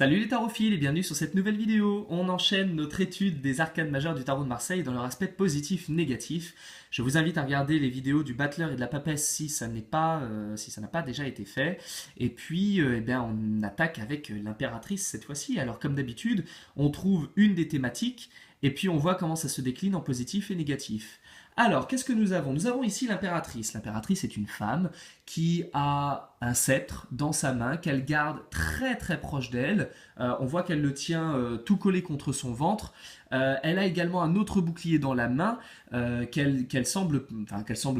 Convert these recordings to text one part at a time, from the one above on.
Salut les tarophiles et bienvenue sur cette nouvelle vidéo. On enchaîne notre étude des arcanes majeures du tarot de Marseille dans leur aspect positif-négatif. Je vous invite à regarder les vidéos du Battler et de la Papesse si ça n'a pas déjà été fait. Et puis, on attaque avec l'impératrice cette fois-ci. Alors comme d'habitude, on trouve une des thématiques et puis on voit comment ça se décline en positif et négatif. Alors, qu'est-ce que nous avons? Nous avons ici l'impératrice. L'impératrice est une femme qui a un sceptre dans sa main, qu'elle garde très très proche d'elle. On voit qu'elle le tient tout collé contre son ventre. Elle a également un autre bouclier dans la main qu'elle semble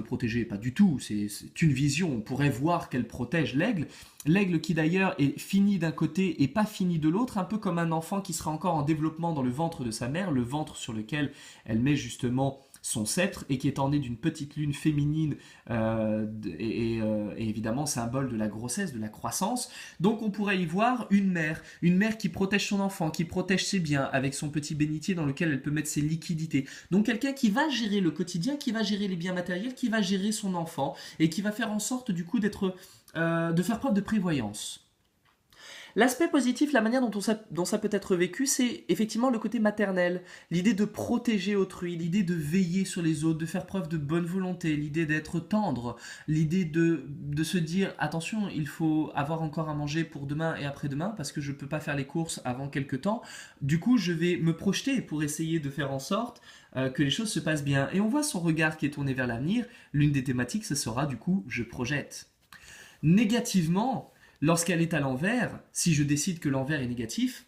protéger. Pas du tout, c'est une vision. On pourrait voir qu'elle protège l'aigle. L'aigle qui d'ailleurs est fini d'un côté et pas fini de l'autre, un peu comme un enfant qui sera encore en développement dans le ventre de sa mère, le ventre sur lequel elle met justement son sceptre et qui est orné d'une petite lune féminine et évidemment symbole de la grossesse, de la croissance. Donc on pourrait y voir une mère qui protège son enfant, qui protège ses biens avec son petit bénitier dans lequel elle peut mettre ses liquidités. Donc quelqu'un qui va gérer le quotidien, qui va gérer les biens matériels, qui va gérer son enfant et qui va faire en sorte du coup de faire preuve de prévoyance. L'aspect positif, la manière dont ça peut être vécu, c'est effectivement le côté maternel, l'idée de protéger autrui, l'idée de veiller sur les autres, de faire preuve de bonne volonté, l'idée d'être tendre, l'idée de se dire attention, il faut avoir encore à manger pour demain et après-demain parce que je ne peux pas faire les courses avant quelques temps. Du coup, je vais me projeter pour essayer de faire en sorte que les choses se passent bien. Et on voit son regard qui est tourné vers l'avenir. L'une des thématiques, ce sera du coup je projette. Négativement, lorsqu'elle est à l'envers, si je décide que l'envers est négatif,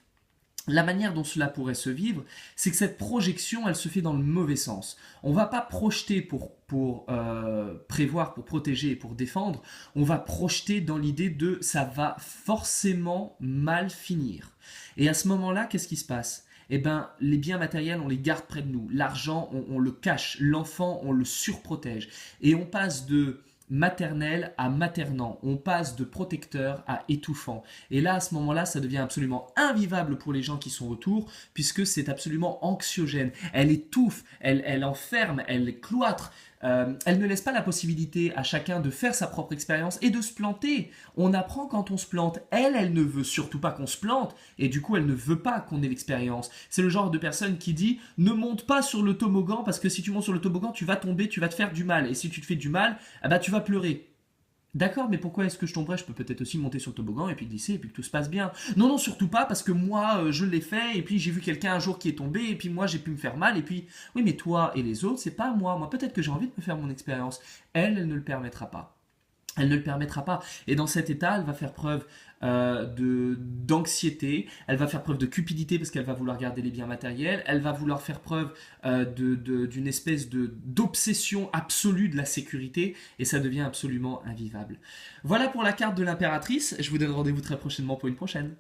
la manière dont cela pourrait se vivre, c'est que cette projection, elle se fait dans le mauvais sens. On ne va pas projeter pour prévoir, pour protéger et pour défendre. On va projeter dans l'idée de ça va forcément mal finir. Et à ce moment-là, qu'est-ce qui se passe? Eh bien, les biens matériels, on les garde près de nous. L'argent, on le cache. L'enfant, on le surprotège. Et on passe de maternel à maternant. On passe de protecteur à étouffant. Et là, à ce moment-là, ça devient absolument invivable pour les gens qui sont autour, puisque c'est absolument anxiogène. Elle étouffe, elle enferme, elle cloître. Elle ne laisse pas la possibilité à chacun de faire sa propre expérience et de se planter. On apprend quand on se plante. Elle ne veut surtout pas qu'on se plante et du coup, elle ne veut pas qu'on ait l'expérience. C'est le genre de personne qui dit ne monte pas sur le toboggan parce que si tu montes sur le toboggan, tu vas tomber, tu vas te faire du mal. Et si tu te fais du mal, eh ben, tu vas pleurer. D'accord, mais pourquoi est-ce que je tomberais? Je peux peut-être aussi monter sur le toboggan et puis glisser et puis que tout se passe bien. Non, non, surtout pas parce que moi, je l'ai fait et puis j'ai vu quelqu'un un jour qui est tombé et puis moi, j'ai pu me faire mal et puis... Oui, mais toi et les autres, c'est pas moi. Moi, peut-être que j'ai envie de me faire mon expérience. Elle ne le permettra pas. Elle ne le permettra pas. Et dans cet état, elle va faire preuve d'anxiété, elle va faire preuve de cupidité parce qu'elle va vouloir garder les biens matériels, elle va vouloir faire preuve d'une espèce d'obsession absolue de la sécurité et ça devient absolument invivable. Voilà pour la carte de l'impératrice. Je vous donne rendez-vous très prochainement pour une prochaine.